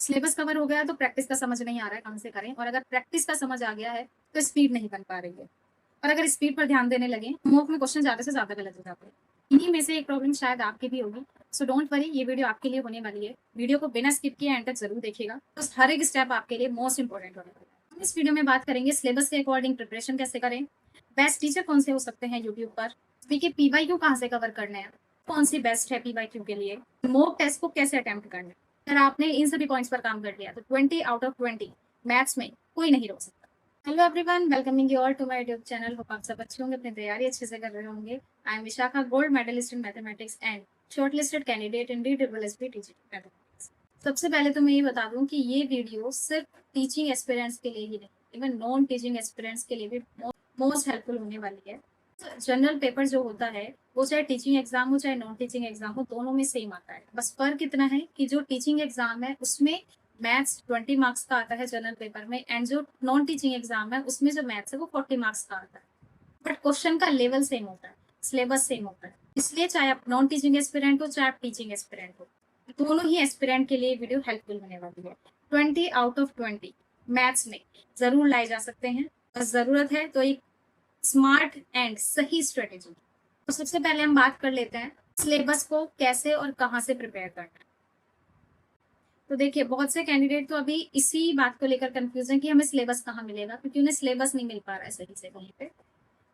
Syllabus cover हो गया तो प्रैक्टिस का समझ नहीं आ रहा है कहाँ से करें, और अगर प्रैक्टिस का समझ आ गया है तो स्पीड नहीं बन पा रही है। और अगर स्पीड पर ध्यान देने लगे, मॉक में क्वेश्चन ज़्यादा से ज़्यादा गलत हो जाते हैं। इन्हीं में से एक प्रॉब्लम शायद आपकी भी होगी। सो डोंट वरी, ये वीडियो आपके लिए होने वाली है। वीडियो को बिना स्किप किए एंड तक जरूर देखिएगा, तो हर एक स्टेप आपके लिए मोस्ट इंपॉर्टेंट होने वाला है। हम इस वीडियो में बात करेंगे सिलेबस के अकॉर्डिंग प्रिपरेशन कैसे करें, बेस्ट टीचर कौन से हो सकते हैं यूट्यूब पर, देखिए पीवाईक्यू कहाँ से कवर करना है, कौन सी बेस्ट है पीवाईक्यू के लिए, मॉक टेस्ट को कैसे अटेम्प्ट करना है। अगर आपने इन सभी पॉइंट्स पर काम कर लिया तो 20 आउट ऑफ 20 मैथ्स में कोई नहीं रोक सकता। Hello everyone, welcoming you all to my YouTube channel. Hope आप सब अच्छे होंगे, अपनी तैयारी अच्छे से कर रहे होंगे। I am Vishakha, gold medalist in mathematics and shortlisted candidate in DSSB teaching mathematics. सबसे पहले तो मैं ये बता दूं कि ये वीडियो सिर्फ टीचिंग एस्पिरेंट्स के लिए ही नहीं, इवन नॉन टीचिंग एस्पिरेंट्स के लिए भी मोस्ट हेल्पफुल होने वाली है। जनरल पेपर जो होता है वो चाहे टीचिंग एग्जाम हो चाहे नॉन टीचिंग एग्जाम हो, दोनों में सेम आता है। बस फर्क इतना है कि जो टीचिंग एग्जाम है उसमें मैथ्स 20 मार्क्स का आता है जनरल पेपर में, एंड जो नॉन टीचिंग एग्जाम है उसमें जो मैथ्स है वो 40 मार्क्स का आता है। बट क्वेश्चन का लेवल सेम होता है, सिलेबस सेम होता है। इसलिए चाहे आप नॉन टीचिंग एस्पिरेंट हो चाहे आप टीचिंग एस्पिरेंट हो, दोनों ही एस्पिरेंट के लिए वीडियो हेल्पफुल होने वाली है। 20 आउट ऑफ 20 मैथ्स में जरूर लाए जा सकते हैं। बस जरूरत है तो एक स्मार्ट एंड सही स्ट्रेटेजी। तो सबसे पहले हम बात कर लेते हैं सिलेबस को कैसे और कहाँ से प्रिपेयर करना है। तो देखिए, बहुत से कैंडिडेट तो अभी इसी बात को लेकर कंफ्यूज है कि हमें सिलेबस कहाँ मिलेगा, क्योंकि उन्हें सिलेबस नहीं मिल पा रहा है सही से कहीं पे।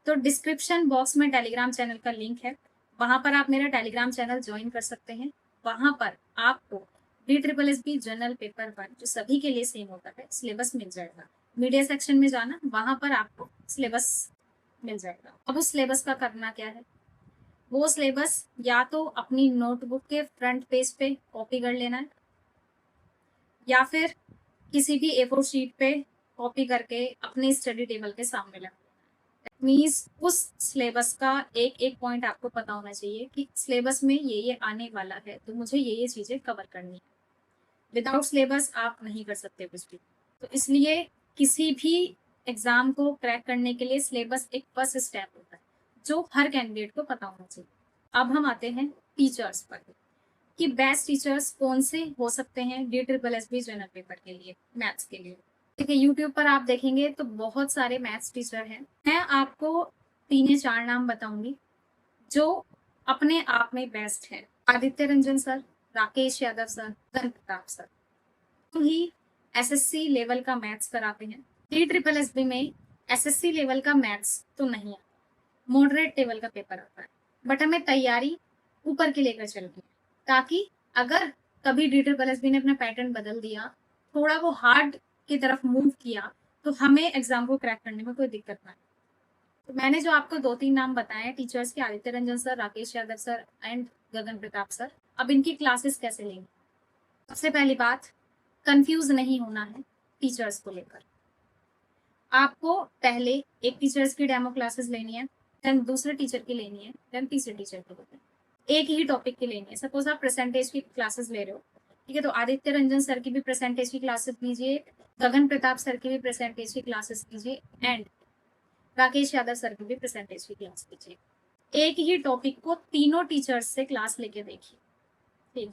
तो डिस्क्रिप्शन बॉक्स में टेलीग्राम चैनल का लिंक है, वहां पर आप मेरा टेलीग्राम चैनल ज्वाइन कर सकते हैं। वहां पर आपको DSSB जनरल पेपर 1 जो सभी के लिए सेम होता है सिलेबस मिल जाएगा। मीडिया सेक्शन में जाना, वहां पर आपको सिलेबस मिल जाएगा। अब उस सिलेबस का करना क्या है, वो सिलेबस या तो अपनी नोटबुक के फ्रंट पेज पे कॉपी कर लेना है, या फिर किसी भी A4 शीट पे कॉपी करके अपने स्टडी टेबल के सामने लगा। मीन्स उस सिलेबस का एक एक पॉइंट आपको पता होना चाहिए कि सिलेबस में ये आने वाला है, तो मुझे ये चीजें कवर करनी है। विदाउट सिलेबस आप नहीं कर सकते कुछ भी। तो इसलिए किसी भी एग्जाम को क्रैक करने के लिए सिलेबस एक फर्स्ट स्टेप होता है जो हर कैंडिडेट को पता होना चाहिए। अब हम आते हैं टीचर्स पर कि बेस्ट टीचर्स कौन से हो सकते हैं DSSB जनरल पेपर के लिए, मैथ्स के लिए। देखिए, यूट्यूब पर आप देखेंगे तो बहुत सारे मैथ्स टीचर हैं। मैं आपको 3 या 4 नाम बताऊंगी जो अपने आप में बेस्ट है। आदित्य रंजन सर, राकेश यादव सर, गगन प्रताप सर। तो ही SSC लेवल का मैथ्स कराते हैं। DSSB में SSC लेवल का मैथ्स तो नहीं आता, मॉडरेट लेवल का पेपर आता है। बट हमें तैयारी ऊपर की लेकर चलनी है, ताकि अगर कभी DSSB ने अपना पैटर्न बदल दिया, थोड़ा वो हार्ड की तरफ मूव किया, तो हमें एग्जाम को क्रैक करने में कोई दिक्कत ना आए। तो मैंने जो आपको 2-3 नाम बताए टीचर्स के, Aditya Ranjan sir, Rakesh Yadav sir and Gagan Pratap sir. अब इनकी क्लासेस कैसे लेंगे? सबसे पहली बात, कंफ्यूज नहीं होना है टीचर्स को लेकर। आपको पहले एक टीचर्स की डेमो क्लासेस लेनी है, देन दूसरे टीचर की लेनी है, देन तीसरे टीचर की लेनी है। एक ही टॉपिक की लेनी है। सपोज आप परसेंटेज की क्लासेस ले रहे हो, ठीक है, तो आदित्य रंजन सर की भी परसेंटेज की क्लासेस लीजिए, गगन प्रताप सर की भी परसेंटेज की क्लासेस लीजिए, एंड राकेश यादव सर की भी परसेंटेज की क्लास लीजिए। एक ही टॉपिक को तीनों टीचर्स से क्लास लेके देखिए। ठीक,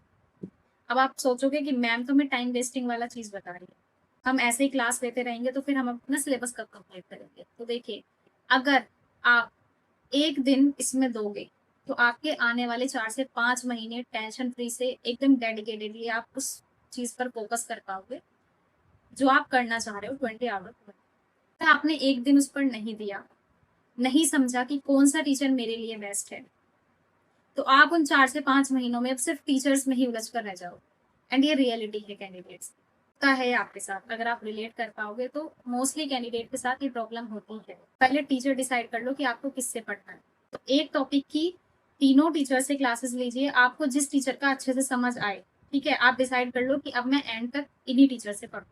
अब आप सोचोगे कि मैम तो मैं टाइम वेस्टिंग वाला चीज बता रही है, हम ऐसे ही क्लास लेते रहेंगे तो फिर हम अपना सिलेबस कब कंप्लीट करेंगे। तो देखिए, अगर आप एक दिन इसमें दोगे तो आपके आने वाले 4 से 5 महीने टेंशन फ्री से एकदम डेडिकेटेडली आप उस चीज पर फोकस कर पाओगे जो आप करना चाह रहे हो 20 आवर। आपने एक दिन उस पर नहीं दिया, नहीं समझा कि कौन सा टीचर मेरे लिए बेस्ट है, तो आप उन 4 से 5 महीनों में अब सिर्फ टीचर्स में ही उलझ कर रह जाओ। एंड ये रियलिटी है कैंडिडेट्स का, है आपके साथ। अगर आप रिलेट कर पाओगे तो मोस्टली कैंडिडेट के साथ ये प्रॉब्लम होती है। पहले टीचर डिसाइड कर लो कि आपको किससे पढ़ना है। तो एक टॉपिक की तीनों टीचर से क्लासेस लीजिए, आपको जिस टीचर का अच्छे से समझ आए। ठीक है, आप डिसाइड कर लो कि अब मैं एंड तक इन्हीं टीचर से पढ़ूँ।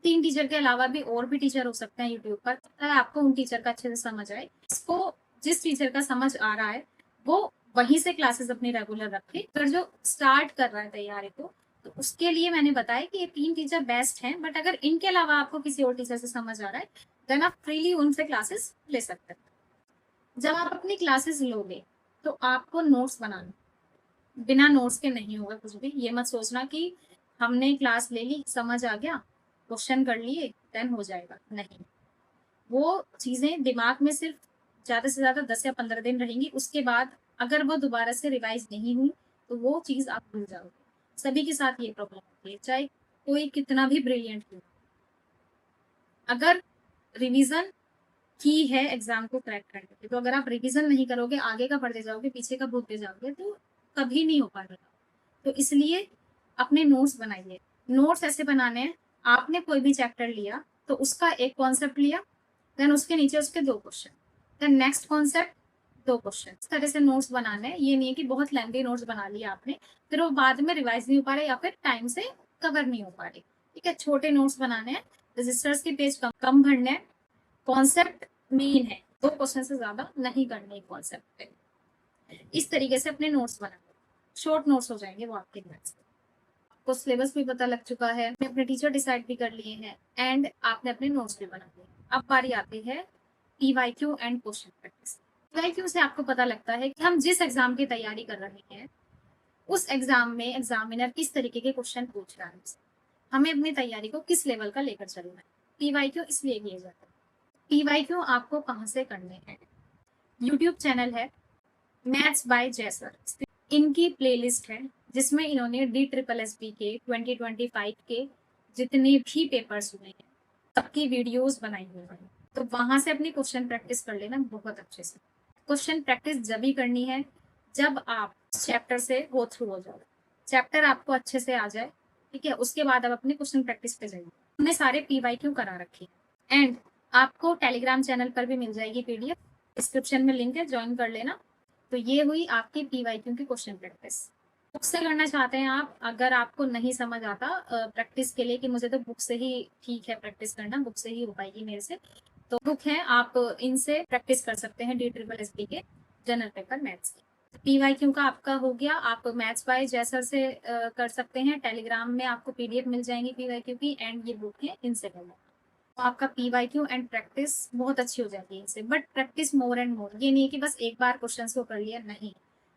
3 टीचर के अलावा भी और भी टीचर हो सकते हैं यूट्यूब पर, है आपको उन टीचर का अच्छे से समझ आए। इसको जिस टीचर का समझ आ रहा है वो वहीं से क्लासेस अपनी रेगुलर रखे। पर जो स्टार्ट कर रहा है तैयारी को, तो उसके लिए मैंने बताया कि ये 3 टीचर बेस्ट हैं। बट अगर इनके अलावा आपको किसी और टीचर से समझ आ रहा है, देन आप फ्रीली उनसे क्लासेस ले सकते हैं। जब आप अपनी क्लासेस लोगे तो आपको नोट्स बनाना, बिना नोट्स के नहीं होगा कुछ भी। ये मत सोचना कि हमने क्लास ले ली, समझ आ गया, क्वेश्चन कर लिए, देन हो जाएगा, नहीं। वो चीजें दिमाग में सिर्फ ज्यादा से ज्यादा 10 या 15 दिन रहेंगी, उसके बाद अगर वो दोबारा से रिवाइज नहीं हुई तो वो चीज आप भूल जाओगे। सभी के साथ ये प्रॉब्लम होती है, चाहे कोई कितना भी ब्रिलियंट हो। अगर रिवीजन की है एग्जाम को क्रैक करने की, तो अगर आप रिवीजन नहीं करोगे, आगे का पढ़ते जाओगे, पीछे का भूलते जाओगे, तो कभी नहीं हो पाएगा। तो इसलिए अपने नोट्स बनाइए। नोट्स ऐसे बनाने हैं, आपने कोई भी चैप्टर लिया तो उसका एक कॉन्सेप्ट लिया, देन उसके नीचे उसके 2 question, then next concept 2 question, इस तरह से नोट्स बनाने हैं। ये नहीं है कि बहुत लेंथी नोट्स बना लिया आपने, फिर वो बाद में रिवाइज नहीं हो पा रहे या फिर टाइम से कवर नहीं हो पा रही। ठीक है, छोटे नोट्स बनाने हैं, रजिस्टर्स के पेज कम भरने हैं, कॉन्सेप्ट मेन है, 2 क्वेश्चन से ज्यादा नहीं करने कॉन्सेप्ट पे। इस तरीके से अपने नोट्स बनाए, शॉर्ट नोट्स हो जाएंगे वो आपके नोट्स। आपको सिलेबस भी पता लग चुका है, आपने अपने टीचर डिसाइड भी कर लिए हैं, एंड आपने अपने नोट्स भी बना लिए। अब बारी आती है PYQ and question practice. PYQ से आपको पता लगता है कि हम जिस एग्जाम की तैयारी कर रहे हैं उस एग्जाम में एग्जामिनर किस तरीके के क्वेश्चन पूछ रहा है, हमें अपनी तैयारी को किस लेवल का लेकर चलना है। पीवाईक्यू इसलिए किए जाते हैं। पीवाईक्यू आपको कहाँ से करने हैं? यूट्यूब चैनल है मैथ्स बाय जयसर, इनकी प्लेलिस्ट है जिसमें इन्होंने DSSB के 2025 के जितने भी पेपर्स हुए हैं सबकी वीडियोस बनाई हुई है। तो वहां से अपनी क्वेश्चन प्रैक्टिस कर लेना बहुत अच्छे से। क्वेश्चन प्रैक्टिस जब ही करनी है जब आप चैप्टर से गो थ्रू हो जाओ, चैप्टर आपको अच्छे से आ जाए, ठीक है, उसके बाद आप अपने क्वेश्चन प्रैक्टिस पे जाइए। हमने सारे पीवाईक्यू करा रखे हैं, एंड आपको टेलीग्राम चैनल पर भी मिल जाएगी PDF, डिस्क्रिप्शन में लिंक है, ज्वाइन कर लेना। तो ये हुई आपकी पीवाईक्यू की क्वेश्चन प्रैक्टिस। बुक से करना चाहते हैं आप, अगर आपको नहीं समझ आता प्रैक्टिस के लिए कि मुझे तो बुक से ही ठीक है प्रैक्टिस करना, बुक से ही हो पाएगी मेरे से, तो बुक है, आप इनसे प्रैक्टिस कर सकते हैं DSSB के जनरल पेपर मैथ्स की। पीवाईक्यू का आपका हो गया, आप मैथ्स बाय जयसर से कर सकते हैं, टेलीग्राम में आपको PDF मिल जाएंगी पीवाईक्यू की, एंड ये बुक है, इनसे कर लेना। तो आपका पीवाईक्यू एंड प्रैक्टिस बहुत अच्छी हो जाती है इनसे। But practice more and more, ये नहीं है कि बस एक बार क्वेश्चंस को कर लिया, नहीं।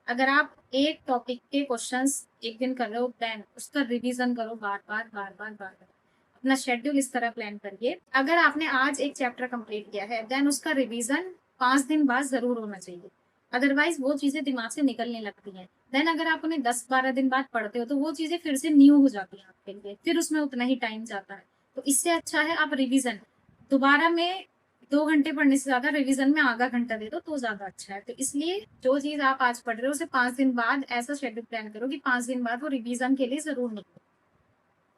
अगर आप एक टॉपिक के क्वेश्चंस एक दिन कर रहे हो, देन उसका रिवीजन करो बार बार बार बार बार बार। अपना शेड्यूल इस तरह प्लान करिए, अगर आपने आज एक चैप्टर कंप्लीट किया है देन उसका रिवीजन 5 दिन बाद जरूर होना चाहिए, अदरवाइज वो चीजें दिमाग से निकलने लगती हैं। देन अगर आप उन्हें 10-12 दिन बाद पढ़ते हो तो वो चीजें फिर से न्यू हो जाती हैं आपके लिए, फिर उसमें उतना ही टाइम जाता है। तो इससे अच्छा है आप रिवीजन दोबारा में 2 घंटे पढ़ने से ज्यादा रिवीजन में आधा घंटा दे दो तो ज्यादा अच्छा है। तो इसलिए जो चीज आप आज पढ़ रहे हो उसे 5 दिन बाद ऐसा शेड्यूल प्लान करो कि 5 दिन बाद वो रिवीजन के लिए जरूर निकलो,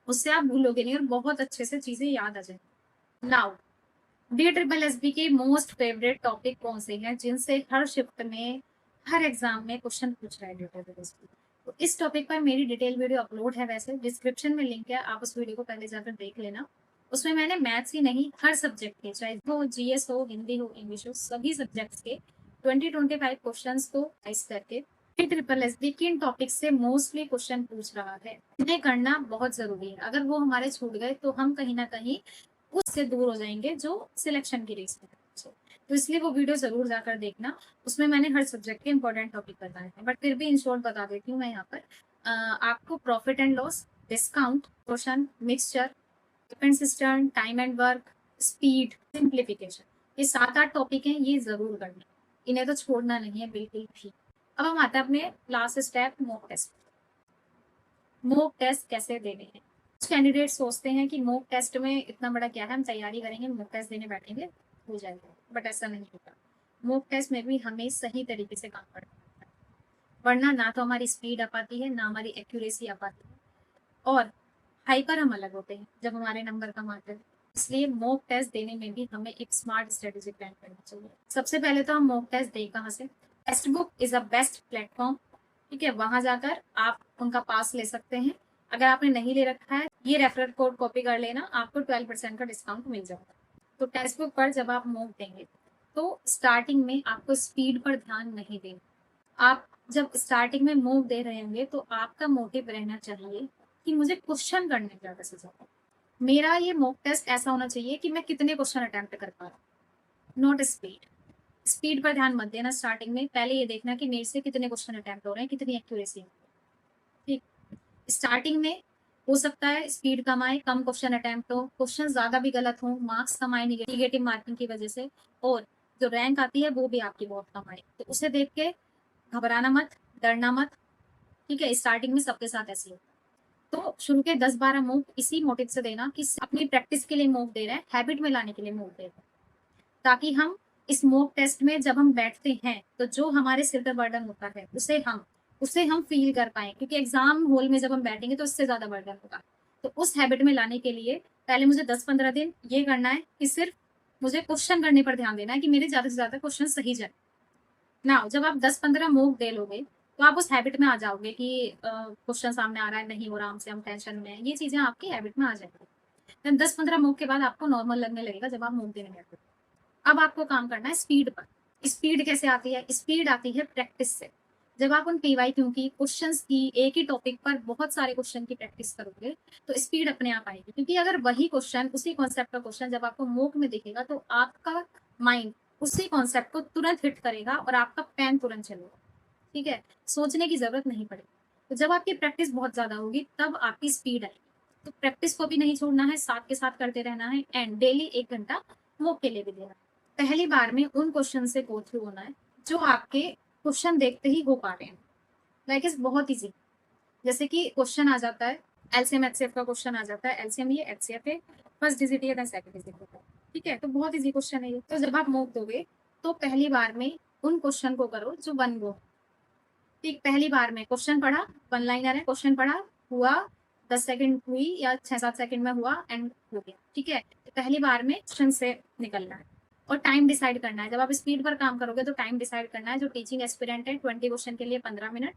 उससे आप भूलोगे नहीं और बहुत अच्छे से चीजें याद आ जाएंगी। नाउ DSSB के मोस्ट फेवरेट टॉपिक कौन से हैं जिनसे हर शिफ्ट में हर एग्जाम में क्वेश्चन पूछ रहा है DSSB? तो इस टॉपिक पर मेरी डिटेल वीडियो अपलोड है, वैसे डिस्क्रिप्शन में लिंक है, आप उस वीडियो को पहले जाकर देख लेना। उसमें मैंने मैथ्स ही नहीं हर सब्जेक्ट के, चाहे वो GS हो, हिंदी हो, इंग्लिश हो, सभी सब्जेक्ट्स के 20-25 क्वेश्चंस को राइज करके DSSB किन टॉपिक से मोस्टली क्वेश्चन पूछ रहा है इन्हें करना बहुत जरूरी है। अगर वो हमारे छूट गए तो हम कहीं ना कहीं उससे दूर हो जाएंगे जो सिलेक्शन की रेस में है। तो इसलिए वो वीडियो जरूर जाकर देखना, उसमें मैंने हर सब्जेक्ट के इंपॉर्टेंट टॉपिक बताए हैं, बट फिर भी इन शॉर्ट बता देती हूँ मैं यहाँ पर। आपको profit and loss, discount, question, mixture, different system, time and work, speed, simplification, ये 7-8 टॉपिक हैं, ये जरूर करना, इन्हें तो छोड़ना नहीं है बिल्कुल भी। अब हम आते हैं अपने last step, mock test. Mock test कैसे देने हैं? कैंडिडेट सोचते हैं कि मॉक टेस्ट में इतना बड़ा क्या है, हम तैयारी करेंगे मॉक टेस्ट देने बैठेंगे हो जाएगा, बट ऐसा नहीं होता। मॉक टेस्ट में भी हमें सही तरीके से काम करना है, वरना ना तो हमारी स्पीड आ पाती है ना हमारी एक्यूरेसी आ पाती है, और हाइपर हम अलग होते हैं जब हमारे नंबर कम आते हैं। इसलिए मॉक टेस्ट देने में भी हमें एक स्मार्ट स्ट्रेटेजी प्लान करना चाहिए। सबसे पहले तो हम मॉक टेस्ट दें कहाँ से? Text book is a best platform, ठीक है, वहां जाकर आप उनका पास ले सकते हैं। अगर आपने नहीं ले रखा है, ये रेफरल कोड कॉपी कर लेना, आपको 12% का डिस्काउंट मिल जाएगा। तो टेक्स्ट बुक पर जब आप मॉक देंगे तो स्टार्टिंग में आपको स्पीड पर ध्यान नहीं देना। आप जब स्टार्टिंग में मॉक दे रहे होंगे तो आपका मोटिव रहना चाहिए कि मुझे क्वेश्चन करने ज्यादा से ज्यादा, मेरा ये मॉक टेस्ट ऐसा होना चाहिए कि मैं कितने क्वेश्चन अटेम्प्ट कर पा रहा हूँ, नॉट स्पीड। स्पीड पर ध्यान मत देना स्टार्टिंग में, पहले ये देखना कि मेरे से कितने क्वेश्चन अटेम्प्ट हो रहे हैं, कितनी एक्यूरेसी है। ठीक, स्टार्टिंग में हो सकता है स्पीड कम आए, कम क्वेश्चन अटेम्प्ट हो, क्वेश्चन ज़्यादा भी गलत हो, मार्क्स कम आए निगेटिव मार्किंग की वजह से, और जो रैंक आती है वो भी आपकी बहुत कम आए। तो उसे देख के घबराना मत, डरना मत, ठीक है? स्टार्टिंग में सबके साथ ऐसे ही होता है। तो शुरू के 10-12 मूव इसी मोटिव से देना कि अपनी प्रैक्टिस के लिए मूव दे रहे हैं, हैबिट में लाने के लिए मूव दे रहे हैं, ताकि हम इस मॉक टेस्ट में जब हम बैठते हैं तो जो हमारे सिर पे बर्डन होता है उसे हम फील कर पाए, क्योंकि एग्जाम हॉल में जब हम बैठेंगे तो उससे ज्यादा बर्डन होगा। तो उस हैबिट में लाने के लिए पहले मुझे 10-15 दिन ये करना है कि सिर्फ मुझे क्वेश्चन करने पर ध्यान देना है कि मेरे ज्यादा से ज्यादा क्वेश्चन सही जाए ना। जब आप 10-15 मॉक दे लोगे तो आप उस हैबिट में आ जाओगे कि क्वेश्चन सामने आ रहा है, नहीं हो रहा हमसे, हम टेंशन में हैं, ये चीजें आपकी हैबिट में आ जाएंगी। देन 10-15 मॉक के बाद आपको नॉर्मल लगने लगेगा जब आप मॉक देने बैठोगे। अब आपको काम करना है स्पीड पर। स्पीड कैसे आती है? स्पीड आती है प्रैक्टिस से। जब आप उन पीवाईक्यू की क्वेश्चंस की एक ही टॉपिक पर बहुत सारे क्वेश्चन की प्रैक्टिस करोगे तो स्पीड अपने आप आएगी, क्योंकि अगर वही क्वेश्चन, उसी कॉन्सेप्ट का क्वेश्चन जब आपको मॉक में दिखेगा तो आपका माइंड उसी कॉन्सेप्ट को तुरंत हिट करेगा और आपका पेन तुरंत चलेगा, ठीक है? सोचने की जरूरत नहीं पड़ेगी। तो जब आपकी प्रैक्टिस बहुत ज्यादा होगी तब आपकी स्पीड आएगी। तो प्रैक्टिस को भी नहीं छोड़ना है, साथ के साथ करते रहना है, एंड डेली 1 घंटा मॉक के लिए भी देना है। पहली बार में उन क्वेश्चन से गो थ्रू होना है जो आपके क्वेश्चन देखते ही हो पा रहे हैं। लाइक इज बहुत इजी। जैसे कि क्वेश्चन आ जाता है एलसीएम एचसीएफ का क्वेश्चन आ जाता है, एलसीएम ये, एचसीएफ है, फर्स्ट डिजिट है, देन सेकंड डिजिट है, ठीक है? तो बहुत इजी क्वेश्चन है ये। तो जब आप मॉक दोगे तो पहली बार में उन क्वेश्चन को करो जो वन गो, ठीक? पहली बार में क्वेश्चन पढ़ा, वन लाइनर है, क्वेश्चन पढ़ा, हुआ, 10 सेकंड हुई या 6-7 सेकंड में हुआ एंड हो गया, ठीक है? तो पहली बार में क्वेश्चन से निकलना है और टाइम डिसाइड करना है। जब आप स्पीड पर काम करोगे तो टाइम डिसाइड करना है। जो टीचिंग एस्पिरेंट है 20 क्वेश्चन के लिए 15 मिनट,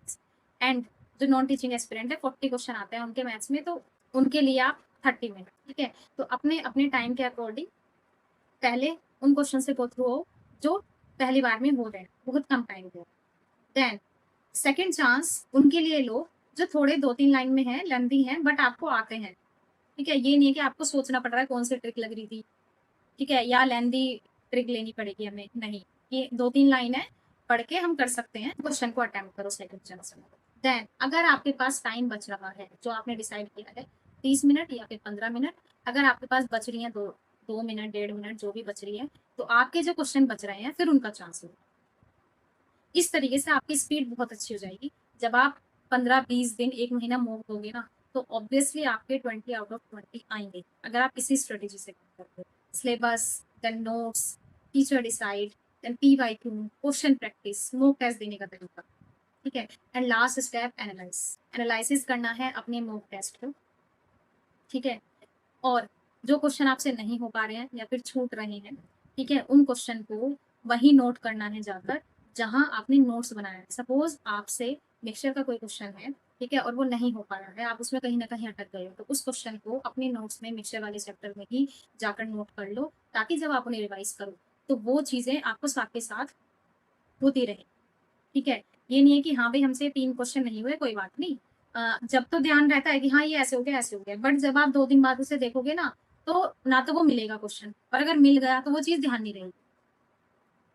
एंड जो नॉन टीचिंग एस्पिरेंट है 40 क्वेश्चन आते हैं उनके मैथ्स में, तो उनके लिए आप 30 मिनट, ठीक है? तो अपने अपने टाइम के अकॉर्डिंग पहले उन क्वेश्चन से गो थ्रू हो जो पहली बार में हो रहे हैं, बहुत कम टाइम पे। देन सेकेंड चांस उनके लिए लो जो थोड़े 2-3 लाइन में है, लेंथी है, बट आपको आते हैं, ठीक है? ये नहीं है कि आपको सोचना पड़ रहा है कौन सी ट्रिक लग रही थी, ठीक है, या लेंथी ट्रिक लेनी पड़ेगी हमें, नहीं। ये 2-3 लाइन है, पढ़ के हम कर सकते हैं। क्वेश्चन को अटेम्प्ट करो सेकंड चांस में। देन अगर आपके पास टाइम बच रहा है, जो आपने डिसाइड किया है 30 मिनट या फिर 15 मिनट, अगर आपके पास बच रही है 2 मिनट, 1.5 मिनट, जो भी बच रही है, तो आपके जो क्वेश्चन बच रहे हैं फिर उनका चांस होगा। इस तरीके से आपकी स्पीड बहुत अच्छी हो जाएगी। जब आप 15-20 दिन, 1 महीना मूव दोगे ना, तो ऑब्वियसली आपके 20 आउट ऑफ 20 आएंगे, अगर आप इसी स्ट्रेटेजी से करते हो। Syllabus, then notes, teacher decide, then PYQ, question practice, mock test देने का तरीका, ठीक है? एंड लास्ट स्टेप एनालिसिस करना है अपने मॉक टेस्ट को, ठीक है? और जो क्वेश्चन आपसे नहीं हो पा रहे हैं या फिर छूट रहे हैं, ठीक है, उन क्वेश्चन को वही नोट करना है जाकर जहां आपने नोट्स बनाया है। सपोज आपसे मिक्सचर का कोई क्वेश्चन है, ठीक है, और वो नहीं हो पा रहा है, आप उसमें कहीं ना कहीं अटक गए हो, तो उस क्वेश्चन को अपने नोट्स में मिक्सचर वाले चैप्टर में ही जाकर नोट कर लो, ताकि जब आप उन्हें रिवाइज करो तो वो चीजें आपको साथ के साथ होती रहे, ठीक है? ये नहीं है कि हाँ भाई हमसे 3 क्वेश्चन नहीं हुए, कोई बात नहीं। जब तो ध्यान रहता है कि हाँ ये ऐसे हो गया, ऐसे हो गया, बट जब आप 2 दिन बाद उसे देखोगे ना तो वो मिलेगा क्वेश्चन, और अगर मिल गया तो वो चीज ध्यान नहीं रहेगी,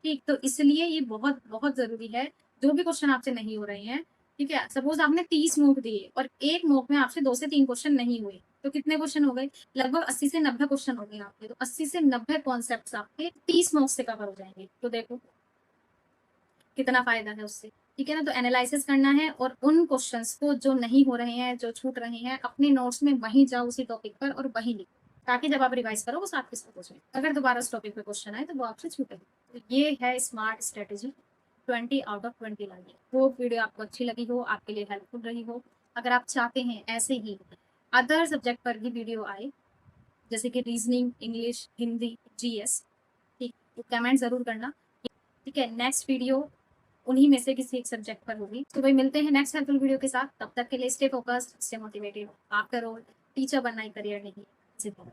ठीक? तो इसलिए ये बहुत बहुत जरूरी है। जो भी क्वेश्चन आपसे नहीं हो रहे हैं, ठीक है, सपोज आपने 30 मॉक दिए और एक मॉक में आपसे 2 से 3 क्वेश्चन नहीं हुए, तो कितने क्वेश्चन हो गए? लगभग 80 से 90 क्वेश्चन हो गए आपके। तो 80 से 90 कॉन्सेप्ट आपके 30 मॉक से कवर हो जाएंगे। तो देखो कितना फायदा है उससे, ठीक है ना? तो एनालिसिस करना है और उन क्वेश्चंस को जो नहीं हो रहे हैं, जो छूट रहे हैं, अपने नोट्स में वहीं जाओ उसी टॉपिक पर और वहीं लिखो, ताकि जब आप रिवाइज करो वो साथ के साथ हो जाए। अगर दोबारा उस टॉपिक पे क्वेश्चन आए तो वो आपसे छूटेगा। तो ये है स्मार्ट स्ट्रेटेजी 20 आउट ऑफ 20 लानी। वो वीडियो आपको अच्छी लगी हो, आपके लिए हेल्पफुल रही हो। अगर आप चाहते हैं ऐसे ही अदर सब्जेक्ट पर भी वीडियो आए, जैसे कि रीजनिंग, इंग्लिश, हिंदी, जीएस, ठीक, तो कमेंट जरूर करना, ठीक है? नेक्स्ट वीडियो उन्हीं में से किसी एक सब्जेक्ट पर होगी। तो भाई मिलते हैं नेक्स्ट हेल्पफुल वीडियो के साथ। तब तक के लिए stay focused, stay motivated. After all teacher बनना ही करियर नहीं, जिंदगी।